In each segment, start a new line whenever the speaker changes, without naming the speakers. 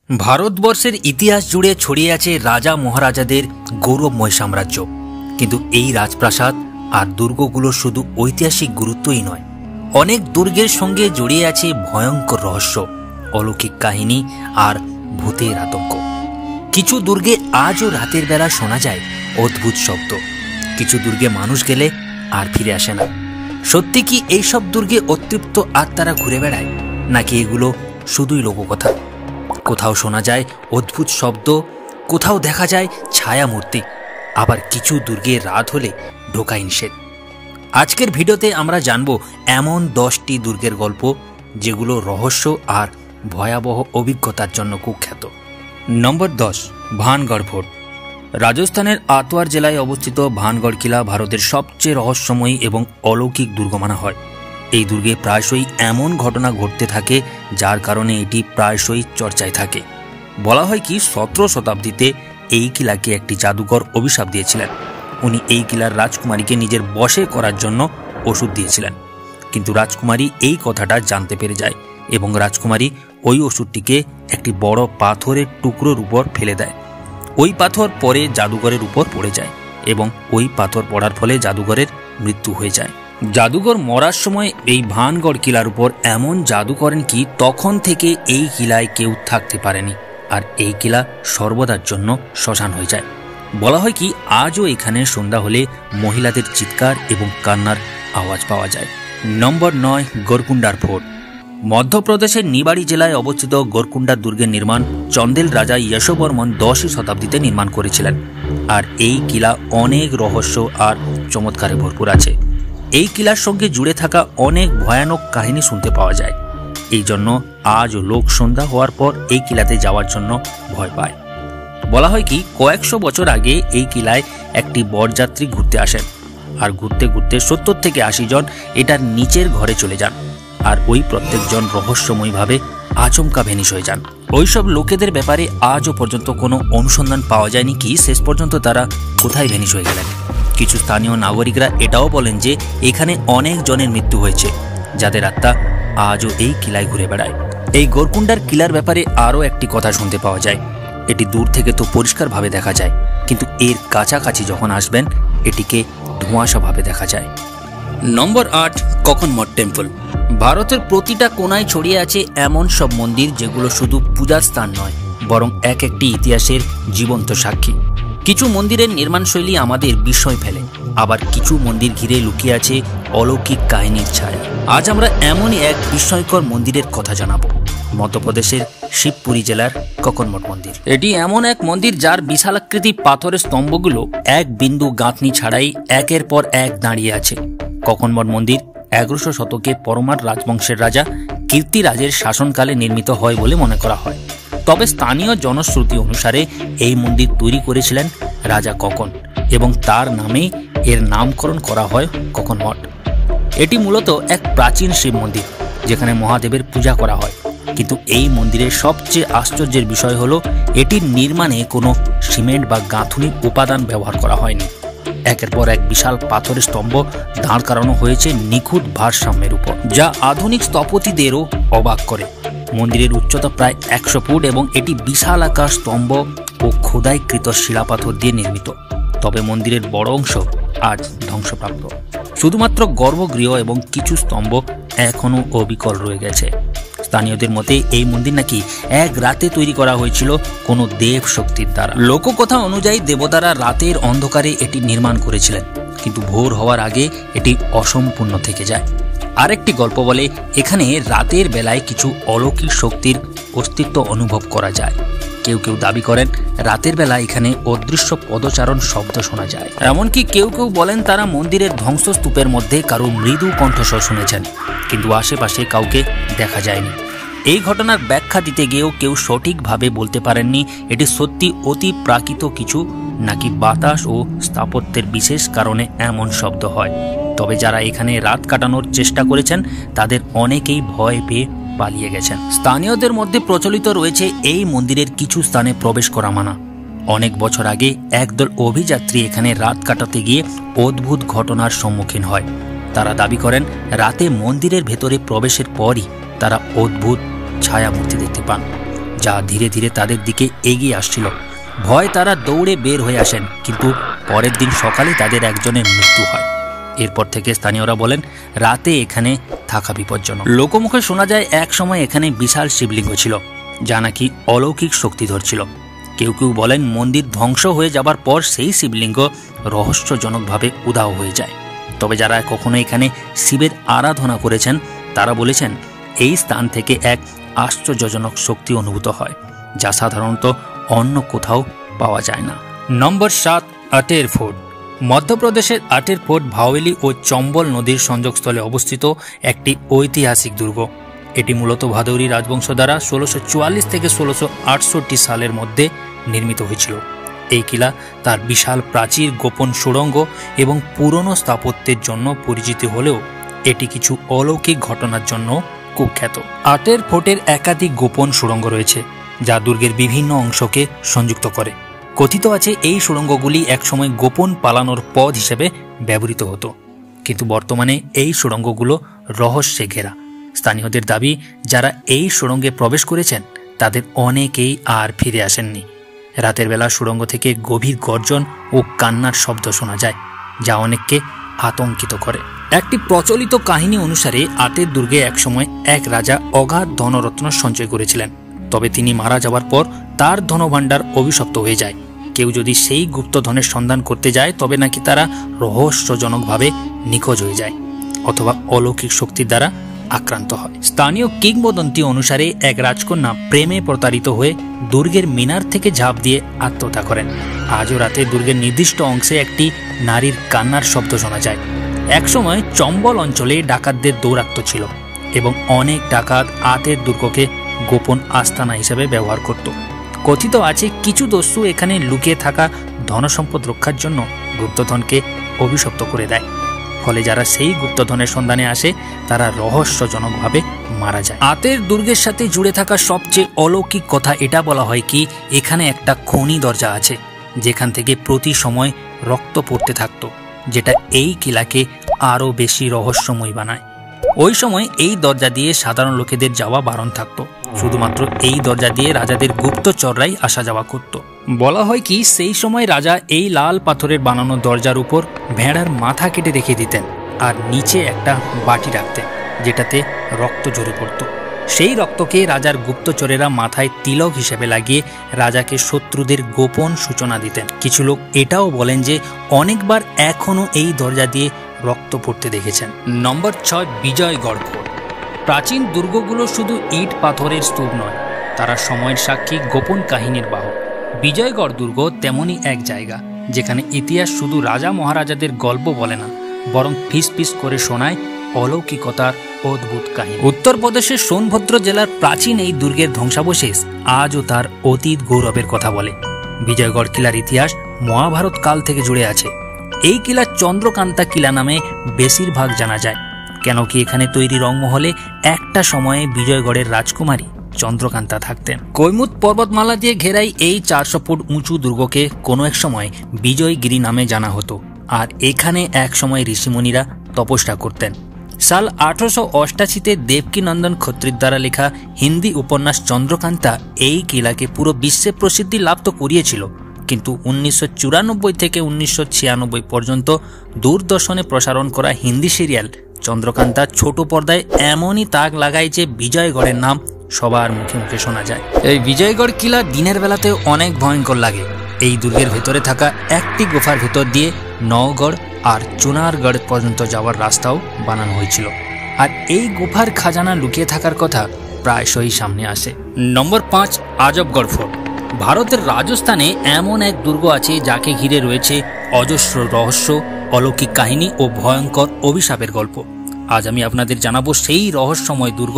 ভারতবর্ষের ইতিহাস জুড়ে ছড়িয়ে আছে রাজা মহারাজাদের গৌরবময় সাম্রাজ্য। কিন্তু এই রাজপ্রাসাদ আর দুর্গগুলো শুধু ঐতিহাসিক গুরুত্বই নয়, অনেক দুর্গের সঙ্গে জড়িয়ে আছে ভয়ঙ্কর রহস্য, অলৌকিক কাহিনী আর ভূতের আতঙ্ক। কিছু দুর্গে আজও রাতের বেলা শোনা যায় অদ্ভুত শব্দ, কিছু দুর্গে মানুষ গেলে আর ফিরে আসে না। সত্যি কি এইসব দুর্গে অতৃপ্ত আত্মারা ঘুরে বেড়ায়, নাকি এগুলো শুধুই লোককথা? কোথাও শোনা যায় অদ্ভুত শব্দ, কোথাও দেখা যায় ছায়া মূর্তি, আবার কিছু দুর্গে রাত হলে ঢোকাই নিষেধ। আজকের ভিডিওতে আমরা জানব এমন 10টি দুর্গের গল্প যেগুলো রহস্য আর ভয়াবহ অভিজ্ঞতার জন্য কুখ্যাত। নম্বর 10, ভানগড় ফোর্ট। রাজস্থানের আতওয়ার জেলায় অবস্থিত ভানগড় কিলা ভারতের সবচেয়ে রহস্যময়ী এবং অলৌকিক দুর্গ মানা হয়। এই দুর্গে প্রায়শই এমন ঘটনা ঘটতে থাকে যার কারণে এটি প্রায়শই চর্চায় থাকে। বলা হয় কি 17 শতাব্দীতে এই কিলাকে একটি জাদুকর অভিশাপ দিয়েছিলেন। উনি এই কিলার রাজকুমারীকে নিজের বশে করার জন্য ওষুধ দিয়েছিলেন, কিন্তু রাজকুমারী এই কথাটা জানতে পেরে যায় এবং রাজকুমারী ওই ওষুধটিকে একটি বড় পাথরের টুকরোর উপর ফেলে দেয়। ওই পাথর পরে জাদুঘরের উপর পড়ে যায় এবং ওই পাথর পড়ার ফলে জাদুঘরের মৃত্যু হয়ে যায়। জাদুঘর মরার সময় এই ভানগড় কিলার উপর এমন জাদু করেন কি তখন থেকে এই কিলায় কেউ থাকতে পারেনি, আর এই কিলা সর্বদার জন্য শ্মশান হয়ে যায়। বলা হয় কি আজও এখানে সন্ধ্যা হলে মহিলাদের চিৎকার এবং কান্নার আওয়াজ পাওয়া যায়। নম্বর 9, গোরকুন্ডার ফোর্ট। মধ্যপ্রদেশের নিবাড়ি জেলায় অবস্থিত গোরকুন্ডা দুর্গের নির্মাণ চন্দেল রাজা যশোবর্মন 10ই শতাব্দীতে নির্মাণ করেছিলেন। আর এই কিলা অনেক রহস্য আর চমৎকারে ভরপুর আছে। এই কিলার সঙ্গে জুড়ে থাকা অনেক ভয়ানক কাহিনী শুনতে পাওয়া যায়। এই জন্য আজও লোক সন্ধ্যা হওয়ার পর এই কিলাতে যাওয়ার জন্য ভয় পায়। বলা হয় কি কয়েকশো বছর আগে এই কিলায় একটি বরযাত্রী ঘুরতে আসেন, আর ঘুরতে ঘুরতে 70 থেকে 80 জন এটার নিচের ঘরে চলে যান, আর ওই প্রত্যেকজন রহস্যময়ভাবে আচমকা ভেনিশ হয়ে যান। ওইসব লোকেদের ব্যাপারে আজও পর্যন্ত কোনো অনুসন্ধান পাওয়া যায়নি কি শেষ পর্যন্ত তারা কোথায় ভেনিশ হয়ে গেলেন। কিছু স্থানীয় নাগরিকরা এটাও বলেন যে এখানে অনেক জনের মৃত্যু হয়েছে, যাদের আত্মা আজও এই কিলায় ঘুরে বেড়ায়। এই গোরকুন্ডার কিলার ব্যাপারে আরও একটি কথা শুনতে পাওয়া যায়। এটি দূর থেকে তো পরিষ্কারভাবে দেখা যায়, কিন্তু এর কাছাকাছি যখন আসবেন এটিকে ধোঁয়াশাভাবে দেখা যায়। নম্বর 8, ককনমঠ টেম্পল। ভারতের প্রতিটা কোনায় ছড়িয়ে আছে এমন সব মন্দির যেগুলো শুধু পূজার স্থান নয়, বরং এক একটি ইতিহাসের জীবন্ত সাক্ষী। কিছু মন্দিরের নির্মাণশৈলী আমাদের বিস্ময় ফেলে, আবার কিছু মন্দির ঘিরে লুকিয়ে আছে অলৌকিক কাহিনীর ছায়া। আজ আমরা এমনই এক বিস্ময়কর মন্দিরের কথা জানাবো, মধ্যপ্রদেশের শিবপুরী জেলার ককনমঠ মন্দির। এটি এমন এক মন্দির যার বিশালাকৃতির পাথরের স্তম্ভগুলো এক বিন্দু গাঁথনি ছাড়াই একের পর এক দাঁড়িয়ে আছে। ককনমঠ মন্দির 11শো শতকে পরমার রাজবংশের রাজা কীর্তিরাজের শাসনকালে নির্মিত হয় বলে মনে করা হয়। তবে স্থানীয় জনশ্রুতি অনুসারে এই মন্দির তৈরি করেছিলেন রাজা ককন এবং তার নামে এর নামকরণ করা হয় ককনমঠ। এটি মূলত এক প্রাচীন শিব মন্দির যেখানে মহাদেবের পূজা করা হয়, কিন্তু এই মন্দিরের সবচেয়ে আশ্চর্যের বিষয় হলো এটির নির্মাণে কোনো সিমেন্ট বা গাঁথুনির উপাদান ব্যবহার করা হয়নি। একের পর এক বিশাল পাথরের স্তম্ভ দাঁড় করানো হয়েছে নিখুঁত ভারসাম্যের উপর, যা আধুনিক স্থপতিদেরও অবাক করে। মন্দিরের উচ্চতা প্রায় 100 ফুট এবং এটি বিশাল আকার স্তম্ভ ও খোদাইকৃত শিলাপাথর দিয়ে নির্মিত। তবে মন্দিরের বড় অংশ আজ ধ্বংসপ্রাপ্ত। শুধুমাত্র গর্ভগৃহ এবং কিছু স্তম্ভ এখনও অবিকল রয়ে গেছে। স্থানীয়দের মতে এই মন্দির নাকি এক রাতে তৈরি করা হয়েছিল কোনো দেব শক্তির দ্বারা। লোককথা অনুযায়ী দেবতারা রাতের অন্ধকারে এটি নির্মাণ করেছিলেন, কিন্তু ভোর হওয়ার আগে এটি অসম্পূর্ণ থেকে যায়। আরেকটি গল্প বলে এখানে রাতের বেলায় কিছু অলৌকিক শক্তির অস্তিত্ব অনুভব করা যায়। কেউ কেউ দাবি করেন রাতের বেলা এখানে অদৃশ্য পদচারণ শব্দ শোনা যায়। এমনকি কেউ কেউ বলেন তারা মন্দিরের ধ্বংসস্তূপের মধ্যে কারো মৃদু কণ্ঠস্বর শুনেছেন, কিন্তু আশেপাশে কাউকে দেখা যায়নি। এই ঘটনার ব্যাখ্যা দিতে গিয়েও কেউ সঠিকভাবে বলতে পারেননি এটি সত্যি অতি প্রাকৃত কিছু নাকি বাতাস ও স্থাপত্যের বিশেষ কারণে এমন শব্দ হয়। তবে যারা এখানে রাত কাটানোর চেষ্টা করেছেন তাদের অনেকেই ভয় পেয়ে পালিয়ে গেছেন। স্থানীয়দের মধ্যে প্রচলিত রয়েছে এই মন্দিরের কিছু স্থানে প্রবেশ করা মানা। অনেক বছর আগে একদল অভিযাত্রী এখানে রাত কাটাতে গিয়ে অদ্ভুত ঘটনার সম্মুখীন হয়। তারা দাবি করেন রাতে মন্দিরের ভেতরে প্রবেশের পরই তারা অদ্ভুত ছায়ামূর্তি দেখতে পান, যা ধীরে ধীরে তাদের দিকে এগিয়ে আসছিল। ভয় তারা দৌড়ে বের হয়ে আসেন, কিন্তু পরের দিন সকালে তাদের একজনের মৃত্যু হয়। এরপর থেকে স্থানীয়রা বলেন রাতে এখানে থাকা বিপজ্জনক। লোকমুখে শোনা যায় এক সময় এখানে বিশাল শিবলিঙ্গ ছিল, যা নাকি অলৌকিক শক্তিধর ছিল। কেউ কেউ বলেন মন্দির ধ্বংস হয়ে যাবার পর সেই শিবলিঙ্গ রহস্যজনকভাবে উধাও হয়ে যায়। তবে যারা কখনো এখানে শিবের আরাধনা করেছেন তারা বলেছেন এই স্থান থেকে এক আশ্চর্যজনক শক্তি অনুভূত হয়, যা সাধারণত অন্য কোথাও পাওয়া যায় না। নম্বর 7, আটের ফোর্ট। মধ্যপ্রদেশের আটের ফোর্ট ভাওয়েলি ও চম্বল নদীর সংযোগস্থলে অবস্থিত একটি ঐতিহাসিক দুর্গ। এটি মূলত ভাদৌরি রাজবংশ দ্বারা 1644 থেকে 1668 সালের মধ্যে নির্মিত হয়েছিল। এই কিলা তার বিশাল প্রাচীর, গোপন সুড়ঙ্গ এবং পুরনো স্থাপত্যের জন্য পরিচিত হলেও এটি কিছু অলৌকিক ঘটনার জন্য কুখ্যাত। আটের ফোর্টের একাধিক গোপন সুড়ঙ্গ রয়েছে, যা দুর্গের বিভিন্ন অংশকে সংযুক্ত করে। কথিত আছে এই সুড়ঙ্গগুলি একসময় গোপন পালানোর পথ হিসেবে ব্যবহৃত হতো, কিন্তু বর্তমানে এই সুড়ঙ্গগুলো রহস্যে ঘেরা। স্থানীয়দের দাবি যারা এই সুড়ঙ্গে প্রবেশ করেছেন তাদের অনেকেই আর ফিরে আসেননি। রাতের বেলা সুড়ঙ্গ থেকে গভীর গর্জন ও কান্নার শব্দ শোনা যায়, যা অনেককে আতঙ্কিত করে। একটি প্রচলিত কাহিনী অনুসারে আটের দুর্গে একসময় এক রাজা অগাধ ধনরত্ন সঞ্চয় করেছিলেন। তবে তিনি মারা যাওয়ার পর তার ধনভাণ্ডার অভিশপ্ত হয়ে যায়। কেউ যদি সেই গুপ্তধনের সন্ধান করতে যায় তবে নাকি তারা রহস্যজনকভাবে নিখোঁজ হয়ে যায় অথবা অলৌকিক শক্তির দ্বারা আক্রান্ত হয়। স্থানীয় কিংবদন্তি অনুসারে এক রাজকন্যা প্রেমে প্রতারিত হয়ে দুর্গের মিনার থেকে ঝাঁপ দিয়ে আত্মহত্যা করেন। আজও রাতে দুর্গের নির্দিষ্ট অংশে একটি নারীর কান্নার শব্দ শোনা যায়। একসময় চম্বল অঞ্চলে ডাকাতদের দৌরাত্ম্য ছিল এবং অনেক ডাকাত আটের দুর্গকে গোপন আস্তানা হিসেবে ব্যবহার করত। কথিত আছে কিছু দস্যু এখানে লুকিয়ে থাকা ধনসম্পদ রক্ষার জন্য গুপ্তধনকে অভিশপ্ত করে দেয়। ফলে যারা সেই গুপ্তধনের সন্ধানে আসে তারা রহস্যজনকভাবে মারা যায়। আটের দুর্গের সাথে জুড়ে থাকা সবচেয়ে অলৌকিক কথা এটা বলা হয় কি এখানে একটা খনি দরজা আছে, যেখান থেকে প্রতি সময় রক্ত পড়তে থাকত, যেটা এই কিলাকে আরও বেশি রহস্যময় বানায়। ওই সময় এই দরজা দিয়ে সাধারণ লোকেদের যাওয়া বারণ থাকত। শুধুমাত্র এই দরজা দিয়ে রাজাদের গুপ্তচররাই আসা যাওয়া করত। বলা হয় কি সেই সময় রাজা এই লাল পাথরের বানানো দরজার উপর ভেড়ার মাথা কেটে রেখে দিতেন আর নিচে একটা বাটি রাখতেন, যেটাতে রক্ত ঝরে পড়ত। সেই রক্তকে রাজার গুপ্তচরেরা মাথায় তিলক হিসেবে লাগিয়ে রাজাকে শত্রুদের গোপন সূচনা দিতেন। কিছু লোক এটাও বলেন যে অনেকবার এখনও এই দরজা দিয়ে রক্ত পড়তে দেখেছেন। নম্বর 6, বিজয়গড় ফোর্ট। প্রাচীন দুর্গগুলো শুধু ইট পাথরের স্তূপ নয়, তারা সময়ের সাক্ষী, গোপন কাহিনীর বাহক। বিজয়গড় দুর্গ তেমনই এক জায়গা যেখানে ইতিহাস শুধু রাজা মহারাজাদের গল্প বলে না, বরং ফিস ফিস করে শোনায় অলৌকিকতার অদ্ভুত কাহিনী। উত্তরপ্রদেশের সোনভদ্র জেলার প্রাচীন এই দুর্গের ধ্বংসাবশেষ আজও তার অতীত গৌরবের কথা বলে। বিজয়গড় কিলার ইতিহাস মহাভারত কাল থেকে জুড়ে আছে। এই কিলা চন্দ্রকান্তা কিলা নামে বেশিরভাগ জানা যায়, কেন কি এখানে তৈরি রংমহলে একটা সময়ে বিজয়গড়ের রাজকুমারী চন্দ্রকান্তা থাকতেন। কৈমুত পর্বতমালা দিয়ে ঘেরাই এই 400 ফুট উঁচু দুর্গকে কোনো এক সময় বিজয়গিরি নামে জানা হতো, আর এখানে এক সময় ঋষিমুনিরা তপস্যা করতেন। সাল 1888-তে দেবকীনন্দন খত্রির দ্বারা লেখা হিন্দি উপন্যাস চন্দ্রকান্তা এই কিলাকে পুরো বিশ্বে প্রসিদ্ধি লাভ তো করিয়েছিল, কিন্তু 1994 থেকে 1996 পর্যন্ত দূরদর্শনে প্রসারণ করা হিন্দি সিরিয়াল চন্দ্রকান্তা ছোট পর্দায় এমনই তাক লাগায় যে বিজয়গড়ের নাম সবার মুখে মুখে শোনা যায়। এই বিজয়গড় কিলা দিনের বেলাতে অনেক ভয়ঙ্কর লাগে। এই দুর্গের ভেতরে থাকা একটি গুফার ভেতর দিয়ে নওগড় আর চুনারগড় পর্যন্ত যাওয়ার রাস্তাও বানানো হয়েছিল, আর এই গুফার খাজানা লুকিয়ে থাকার কথা প্রায়শই সামনে আসে। নম্বর 5, আজবগড় ফোর্ট। ভারতের রাজস্থানে এমন এক দুর্গ আছে যাকে ঘিরে রয়েছে অজস্র রহস্য, অলৌকিক কাহিনী ও ভয়ঙ্কর অভিশাপের গল্প। আজ আমি আপনাদের জানাবো সেই রহস্যময় দুর্গ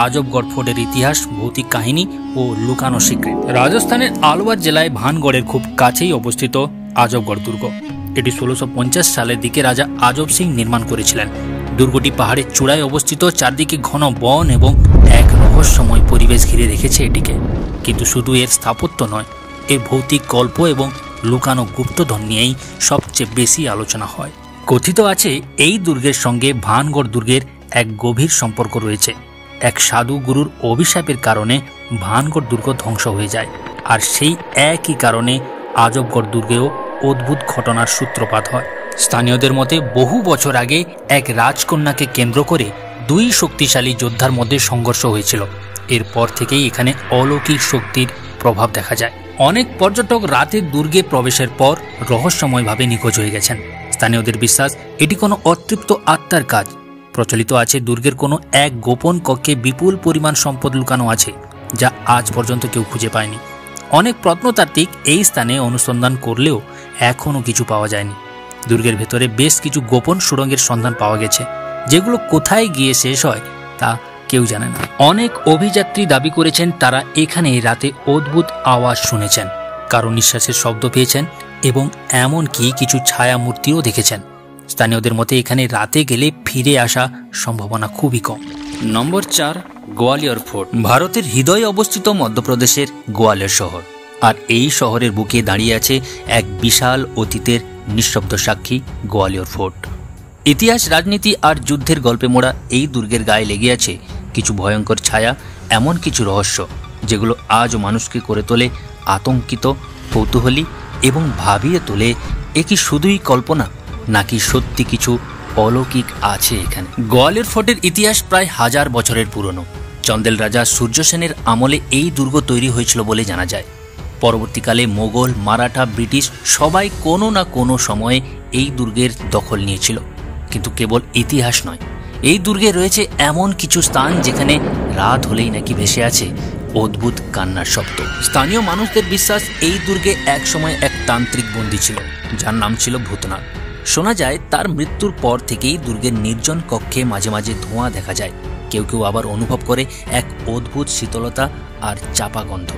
আজবগড় ফোর্টের ইতিহাস, ভৌতিক কাহিনী ও লুকানো সিক্রেট। রাজস্থানের আলওয়ার জেলায় ভানগড়ের খুব কাছেই অবস্থিত আজবগড় দুর্গ। এটি 1650 সালের দিকে রাজা আজব সিং নির্মাণ করেছিলেন। দুর্গটি পাহাড়ের চূড়ায় অবস্থিত, চারদিকে ঘন বন এবং এক রহস্যময় পরিবেশ ঘিরে রেখেছে এটিকে। কিন্তু শুধু এর স্থাপত্য নয়, এর ভৌতিক গল্প এবং লুকানো গুপ্তধন নিয়েই সবচেয়ে বেশি আলোচনা হয়। কথিত আছে এই দুর্গের সঙ্গে ভানগড় দুর্গের এক গভীর সম্পর্ক রয়েছে। এক সাধু গুরুর অভিশাপের কারণে ভানগড় দুর্গ ধ্বংস হয়ে যায়। আর সেই একই কারণে আজবগড় দুর্গেও অদ্ভুত ঘটনার সূত্রপাত হয়। স্থানীয়দের মতে বহু বছর আগে এক রাজকন্যাকে কেন্দ্র করে দুই শক্তিশালী যোদ্ধার মধ্যে সংঘর্ষ হয়েছিল। এরপর থেকেই এখানে অলৌকিক শক্তির প্রভাব দেখা যায়। অনেক পর্যটক রাতে দুর্গে প্রবেশের পর রহস্যময়ভাবে নিখোঁজ হয়ে গেছেন। স্থানীয়দের বিশ্বাস এটি কোনো অতৃপ্ত আত্মার কাজ। প্রচলিত আছে দুর্গের কোনো এক গোপন কক্ষে বিপুল পরিমাণ সম্পদ লুকানো আছে, যা আজ পর্যন্ত কেউ খুঁজে পায়নি। অনেক প্রত্নতাত্ত্বিক এই স্থানে অনুসন্ধান করলেও এখনও কিছু পাওয়া যায়নি। দুর্গের ভেতরে বেশ কিছু গোপন সুড়ঙ্গের সন্ধান পাওয়া গেছে, যেগুলো কোথায় গিয়ে শেষ হয় তা কেউ জানে না। অনেক অভিযাত্রী দাবি করেছেন তারা এখানে রাতে অদ্ভুত আওয়াজ শুনেছেন, কারো নিঃশ্বাসের শব্দ পেয়েছেন এবং এমনকি কিছু ছায়া মূর্তিও দেখেছেন। স্থানীয়দের মতে এখানে রাতে গেলে ফিরে আসা সম্ভাবনা খুবই কম। নম্বর 4, গোয়ালিয়র ফোর্ট। ভারতের হৃদয়ে অবস্থিত মধ্যপ্রদেশের গোয়ালিয়র শহর। আর এই শহরের বুকে দাঁড়িয়ে আছে এক বিশাল অতীতের নিঃশব্দ সাক্ষী, গোয়ালিয়র ফোর্ট। ইতিহাস, রাজনীতি আর যুদ্ধের গল্পে মোড়া এই দুর্গের গায়ে লেগে আছে কিছু ভয়ঙ্কর ছায়া, এমন কিছু রহস্য যেগুলো আজও মানুষকে করে তোলে আতঙ্কিত, কৌতূহলী এবং ভাবিয়ে তোলে এ কি শুধুই কল্পনা নাকি সত্যি কিছু অলৌকিক আছে এখানে। গোয়ালিয়র ফোর্টের ইতিহাস প্রায় 1000 বছরের পুরনো। চন্দেল রাজা সূর্য সেনের আমলে এই দুর্গ তৈরি হয়েছিল বলে জানা যায়। পরবর্তীকালে মোগল, মারাঠা, ব্রিটিশ সবাই কোনো না কোনো সময়ে এই দুর্গের দখল নিয়েছিল। কিন্তু কেবল ইতিহাস নয়, এই দুর্গে রয়েছে এমন কিছু স্থান যেখানে রাত হলেই নাকি ভেসে আছে অদ্ভুত কান্নার শব্দ। স্থানীয় মানুষদের বিশ্বাস এই দুর্গে এক সময় এক তান্ত্রিক বন্দী ছিল, যার নাম ছিল ভূতনাথ। শোনা যায় তার মৃত্যুর পর থেকেই দুর্গের নির্জন কক্ষে মাঝে মাঝে ধোঁয়া দেখা যায়। কেউ কেউ আবার অনুভব করে এক অদ্ভুত শীতলতা আর চাপা গন্ধ।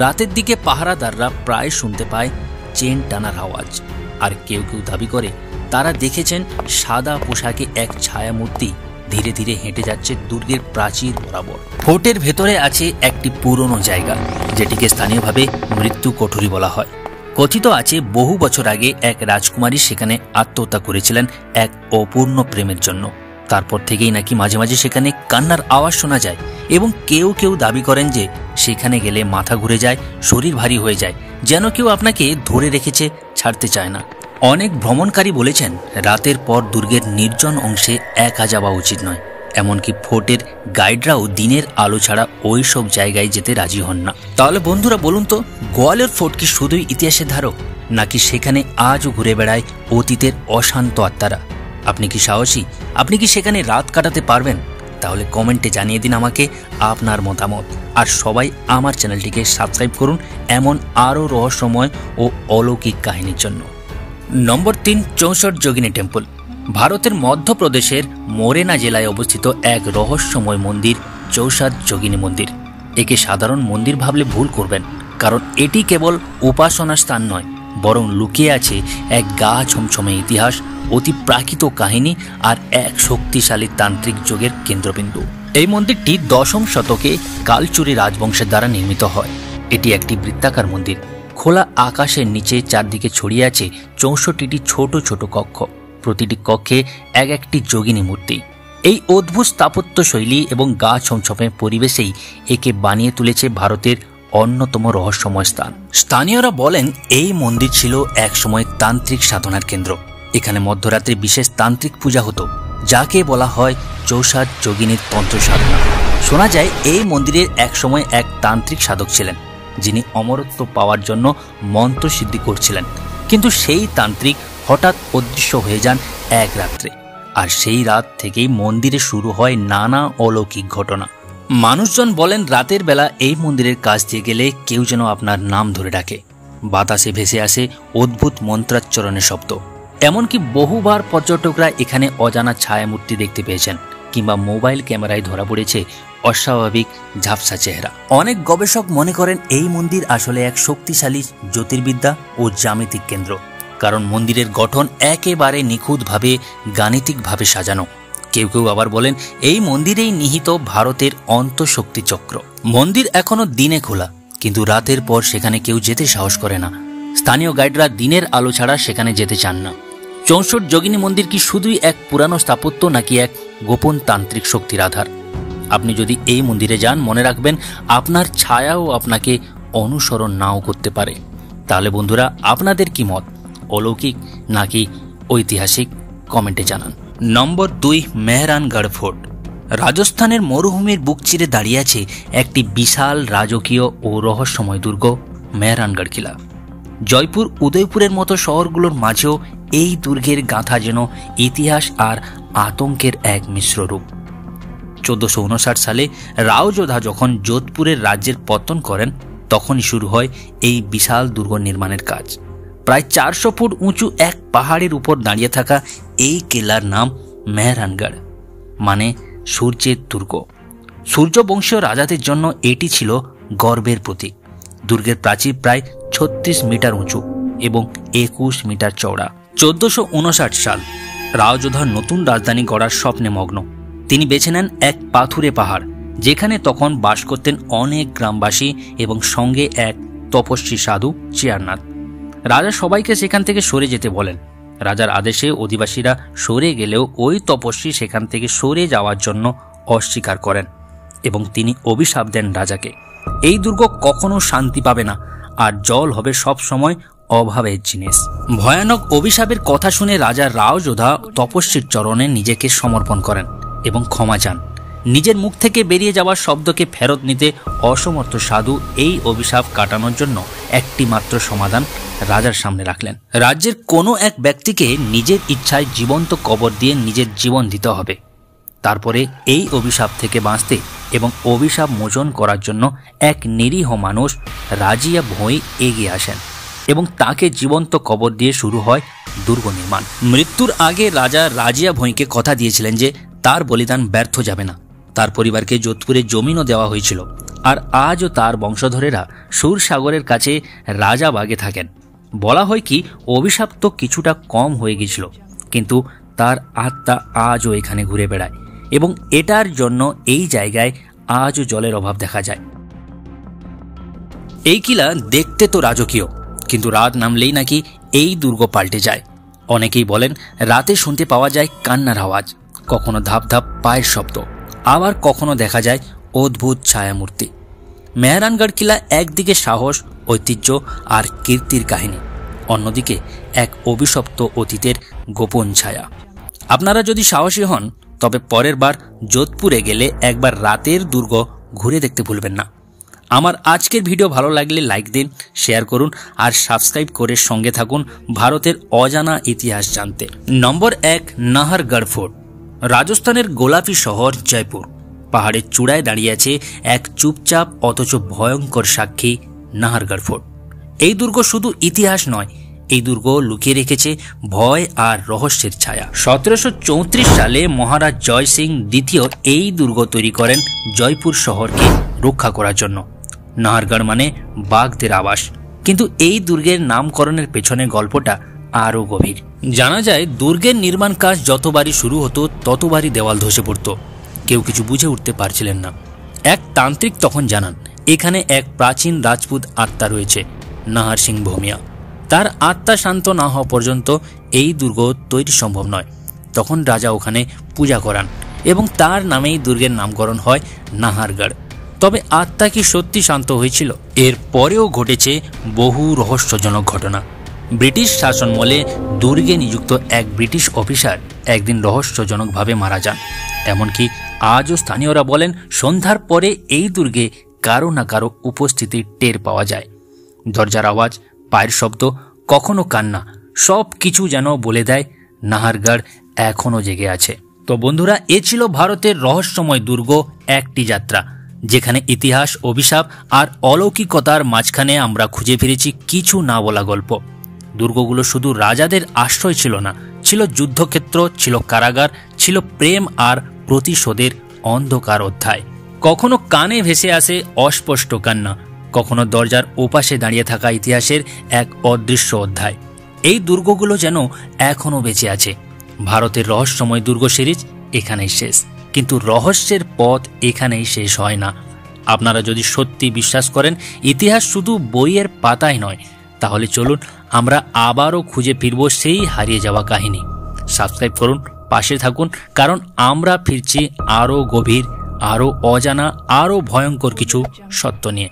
রাতের দিকে পাহারাদাররা প্রায় শুনতে পায় চেন টানার আওয়াজ। আর কেউ কেউ দাবি করে তারা দেখেছেন সাদা পোশাকে এক ছায়ামূর্তি ধীরে ধীরে হেঁটে যাচ্ছে দুর্গের প্রাচীর বরাবর। ফোর্টের ভেতরে আছে একটি পুরনো জায়গা, যেটিকে স্থানীয়ভাবে মৃত্যু কোঠরি বলা হয়। কথিত আছে বহু বছর আগে এক রাজকুমারী সেখানে আত্মহত্যা করেছিলেন এক অপূর্ণ প্রেমের জন্য। তারপর থেকেই নাকি মাঝে মাঝে সেখানে কান্নার আওয়াজ শোনা যায় এবং কেউ কেউ দাবি করেন যে সেখানে গেলে মাথা ঘুরে যায়, শরীর ভারী হয়ে যায়, যেন কেউ আপনাকে ধরে রেখেছে, ছাড়তে চায় না। অনেক ভ্রমণকারী বলেছেন রাতের পর দুর্গের নির্জন অংশে একা যাওয়া উচিত নয়। এমনকি ফোর্টের গাইডরাও দিনের আলো ছাড়া ওই সব জায়গায় যেতে রাজি হন না। তাহলে বন্ধুরা বলুন তো, গোয়ালিয়র ফোর্ট কি শুধুই ইতিহাসের ধারক, নাকি সেখানে আজও ঘুরে বেড়ায় অতীতের অশান্ত আত্মারা? আপনি কি সাহসী? আপনি কি সেখানে রাত কাটাতে পারবেন? তাহলে কমেন্টে জানিয়ে দিন আমাকে আপনার মতামত। আর সবাই আমার চ্যানেলটিকে সাবস্ক্রাইব করুন এমন আরও রহস্যময় ও অলৌকিক কাহিনীর জন্য। নম্বর 3, 64 যোগিনী টেম্পল। ভারতের মধ্যপ্রদেশের মোরেনা জেলায় অবস্থিত এক রহস্যময় মন্দির 64 যোগিনী মন্দির। একে সাধারণ মন্দির ভাবলে ভুল করবেন, কারণ এটি কেবল উপাসনার স্থান নয়, বরং লুকিয়ে আছে এক গা ছমছমে ইতিহাস, অতি প্রাকৃত কাহিনী আর এক শক্তিশালী তান্ত্রিক যোগের কেন্দ্রবিন্দু। এই মন্দিরটি 10ম শতকে কালচুরি রাজবংশের দ্বারা নির্মিত হয়। এটি একটি বৃত্তাকার মন্দির। খোলা আকাশের নিচে চারদিকে ছড়িয়ে আছে 64টি ছোট ছোট কক্ষ। প্রতিটি কক্ষে এক একটি যোগিনী মূর্তি। এই অদ্ভুত স্থাপত্য শৈলী এবং গা ছমছমে পরিবেশেই একে বানিয়ে তুলেছে ভারতের অন্যতম রহস্যময় স্থান। স্থানীয়রা বলেন এই মন্দির ছিল একসময় তান্ত্রিক সাধনার কেন্দ্র। এখানে মধ্যরাত্রে বিশেষ তান্ত্রিক পূজা হতো, যাকে বলা হয় 64 যোগিনীর তন্ত্র সাধনা। শোনা যায় এই মন্দিরের একসময় এক তান্ত্রিক সাধক ছিলেন, যিনি অমরত্ব পাওয়ার জন্য মন্ত্র সিদ্ধি করছিলেন। কিন্তু সেই তান্ত্রিক হঠাৎ অদৃশ্য হয়ে যান এক রাত্রে। আর সেই রাত থেকেই মন্দিরে শুরু হয় নানা অলৌকিক ঘটনা। মানুষজন বলেন রাতের বেলা এই মন্দিরের কাছ দিয়ে গেলে কেউ যেন আপনার নাম ধরে ডাকে। বাতাসে ভেসে আসে অদ্ভুত মন্ত্রাচ্চরণের শব্দ। এমনকি বহুবার পর্যটকরা এখানে অজানা ছায়ামূর্তি দেখতে পেয়েছেন, কিংবা মোবাইল ক্যামেরায় ধরা পড়েছে অস্বাভাবিক ঝাপসা চেহারা। অনেক গবেষক মনে করেন এই মন্দির আসলে এক শক্তিশালী জ্যোতির্বিদ্যা ও জ্যামিতিক কেন্দ্র, কারণ মন্দিরের গঠন একেবারে নিখুঁতভাবে গাণিতিকভাবে সাজানো। কেউ কেউ আবার বলেন এই মন্দিরেই নিহিত ভারতের অন্তঃশক্তি চক্র। মন্দির এখনো দিনে খোলা, কিন্তু রাতের পর সেখানে কেউ যেতে সাহস করে না। স্থানীয় গাইডরা দিনের আলো ছাড়া সেখানে যেতে চান না। 64 যোগিনী মন্দির কি শুধুই এক পুরানো স্থাপত্য, নাকি এক গোপন তান্ত্রিক শক্তির আধার? আপনি যদি এই মন্দিরে যান, মনে রাখবেন আপনার ছায়াও আপনাকে অনুসরণ নাও করতে পারে। তাহলে বন্ধুরা, আপনাদের কি মত, অলৌকিক নাকি ঐতিহাসিক? কমেন্টে জানান। নম্বর 2, মেহরানগড় ফোর্ট। রাজস্থানের মরুভূমির বুক চিরে দাঁড়িয়ে আছে একটি বিশাল রাজকীয় ও রহস্যময় দুর্গ, মেহরানগড় কিলা। জয়পুর, উদয়পুরের মতো শহরগুলোর মাঝেও এই দুর্গের গাঁথা যেন ইতিহাস আর আতঙ্কের এক মিশ্র রূপ। 1459 সালে রাওযোধা যখন যোধপুরের রাজ্যের পতন করেন, তখনই শুরু হয় এই বিশাল দুর্গ নির্মাণের কাজ। প্রায় 400 ফুট উঁচু এক পাহাড়ের উপর দাঁড়িয়ে থাকা এই কিলার নাম মেহরানগড়, মানে সূর্যের দুর্গ। সূর্যবংশীয় রাজাদের জন্য এটি ছিল গর্বের প্রতীক। দুর্গের প্রাচীর প্রায় 36 মিটার উঁচু এবং 21 মিটার চওড়া। 1459 সাল রাওযোধা নতুন রাজধানী গড়ার স্বপ্নে মগ্ন। তিনি বেছে নেন এক পাথুরে পাহাড়, যেখানে তখন বাস করতেন অনেক গ্রামবাসী এবং সঙ্গে এক তপস্বী সাধু চেয়ারনাথ। রাজা সবাইকে সেখান থেকে সরে যেতে বলেন। রাজার আদেশে অধিবাসীরা সরে গেলেও ওই তপস্বী সেখান থেকে সরে যাওয়ার জন্য অস্বীকার করেন এবং তিনি অভিশাপ দেন রাজাকে, এই দুর্গ কখনো শান্তি পাবে না আর জল হবে সব সময় অভাবের জিনিস। ভয়ানক অভিশাপের কথা শুনে রাজা রাওযোধা তপস্বীর চরণে নিজেকে সমর্পণ করেন এবং ক্ষমা চান। নিজের মুখ থেকে বেরিয়ে যাওয়ার শব্দকে ফেরত নিতে অসমর্থ সাধু এই অভিশাপ কাটানোর জন্য একটি মাত্র সমাধান রাজার সামনে রাখলেন। রাজ্যের কোনো এক ব্যক্তিকে নিজের ইচ্ছায় জীবন্ত কবর দিয়ে নিজের জীবন দিতে হবে। তারপরে এই অভিশাপ থেকে বাঁচতে এবং অভিশাপ মোচন করার জন্য এক নিরীহ মানুষ রাজিয়া ভোঁই এগিয়ে আসেন এবং তাকে জীবন্ত কবর দিয়ে শুরু হয় দুর্গ নির্মাণ। মৃত্যুর আগে রাজা রাজিয়া ভোঁইকে কথা দিয়েছিলেন যে তার বলিদান ব্যর্থ যাবে না। তার পরিবারকে যোধপুরে জমিনও দেওয়া হয়েছিল, আর আজও তার বংশধরেরা সুরসাগরের কাছে রাজাবাগে থাকেন। বলা হয় কি, অভিশাপ তো কিছুটা কম হয়ে গিয়েছিল, কিন্তু তার আত্মা আজও এখানে ঘুরে বেড়ায় এবং এটার জন্য এই জায়গায় আজও জলের অভাব দেখা যায়। এই কিলা দেখতে তো রাজকীয়, কিন্তু রাত নামলেই নাকি এই দুর্গ পাল্টে যায়। অনেকেই বলেন রাতে শুনতে পাওয়া যায় কান্নার আওয়াজ, কখনো ধাপ ধাপ পায়ের শব্দ, আবার কখনো দেখা যায় অদ্ভুত ছায়ামূর্তি। মেহরানগড় কিলা একদিকে সাহস, ঐতিহ্য আর কীর্তির কাহিনী, অন্যদিকে এক অভিশপ্ত অতীতের গোপন ছায়া। আপনারা যদি সাহসী হন, তবে পরের বার যোধপুরে গেলে একবার রাতের দুর্গ ঘুরে দেখতে ভুলবেন না। আমার আজকের ভিডিও ভালো লাগলে লাইক দিন, শেয়ার করুন আর সাবস্ক্রাইব করে সঙ্গে থাকুন ভারতের অজানা ইতিহাস জানতে। নম্বর 1, নাহারগড় ফোর্ট। রাজস্থানের গোলাপি শহর জয়পুর পাহাড়ের চূড়ায় দাঁড়িয়ে আছে এক চুপচাপ অথচ ভয়ঙ্কর সাক্ষী, নাহারগড় ফোর্ট। এই দুর্গ শুধু ইতিহাস নয়, এই দুর্গ লুকিয়ে রেখেছে ভয় আর রহস্যের ছায়া। 1734 সালে মহারাজ জয় সিং দ্বিতীয় এই দুর্গ তৈরি করেন জয়পুর শহরকে রক্ষা করার জন্য। নাহারগড় মানে বাঘদের আবাস, কিন্তু এই দুর্গের নামকরণের পেছনে গল্পটা আরও গভীর। জানা যায় দুর্গের নির্মাণ কাজ যতবারই শুরু হতো ততবারই দেওয়াল ধসে পড়ত। কেউ কিছু বুঝে উঠতে পারছিলেন না। এক তান্ত্রিক তখন জানান এখানে এক প্রাচীন রাজপুত আত্মা রয়েছে, নাহার সিং ভূমিয়া। তার আত্মা শান্ত না হওয়া পর্যন্ত এই দুর্গ তৈরি সম্ভব নয়। তখন রাজা ওখানে পূজা করান এবং তার নামেই দুর্গের নামকরণ হয় নাহারগড়। তবে আত্মা কি সত্যি শান্ত হয়েছিল? এর পরেও ঘটেছে বহু রহস্যজনক ঘটনা। ব্রিটিশ শাসনমলে দুর্গে নিযুক্ত এক ব্রিটিশ অফিসার একদিন রহস্যজনকভাবে মারা যান। এমনকি আজও স্থানীয়রা বলেন সন্ধ্যার পরে এই দুর্গে কারো না কারো উপস্থিতি টের পাওয়া যায়। দরজার আওয়াজ, পায়ের শব্দ, কখনো কান্না, সব কিছু যেন বলে দেয় নাহারগড় এখনও জেগে আছে। তো বন্ধুরা, এ ছিল ভারতের রহস্যময় দুর্গ একটি যাত্রা, যেখানে ইতিহাস, অভিশাপ আর অলৌকিকতার মাঝখানে আমরা খুঁজে ফিরেছি কিছু না বলা গল্প। দুর্গগুলো শুধু রাজাদের আশ্রয় ছিল না, ছিল যুদ্ধক্ষেত্র, ছিল কারাগার, ছিল প্রেম আর প্রতিশোধের অন্ধকার অধ্যায়। কখনো কানে ভেসে আসে অস্পষ্ট কান্না, কখনো দরজার ওপাশে দাঁড়িয়ে থাকা ইতিহাসের এক অদৃশ্য অধ্যায়। এই দুর্গগুলো যেন এখনও বেঁচে আছে। ভারতের রহস্যময় দুর্গ সিরিজ এখানেই শেষ, কিন্তু রহস্যের পথ এখানেই শেষ হয় না। আপনারা যদি সত্যি বিশ্বাস করেন ইতিহাস শুধু বইয়ের পাতায় নয়, তাহলে চলুন আমরা আবারও খুঁজে ফিরব সেই হারিয়ে যাওয়া কাহিনী। সাবস্ক্রাইব করুন, পাশে থাকুন, কারণ আমরা ফিরছি আরও গভীর, আরও অজানা আরও ভয়ঙ্কর কিছু সত্য নিয়ে।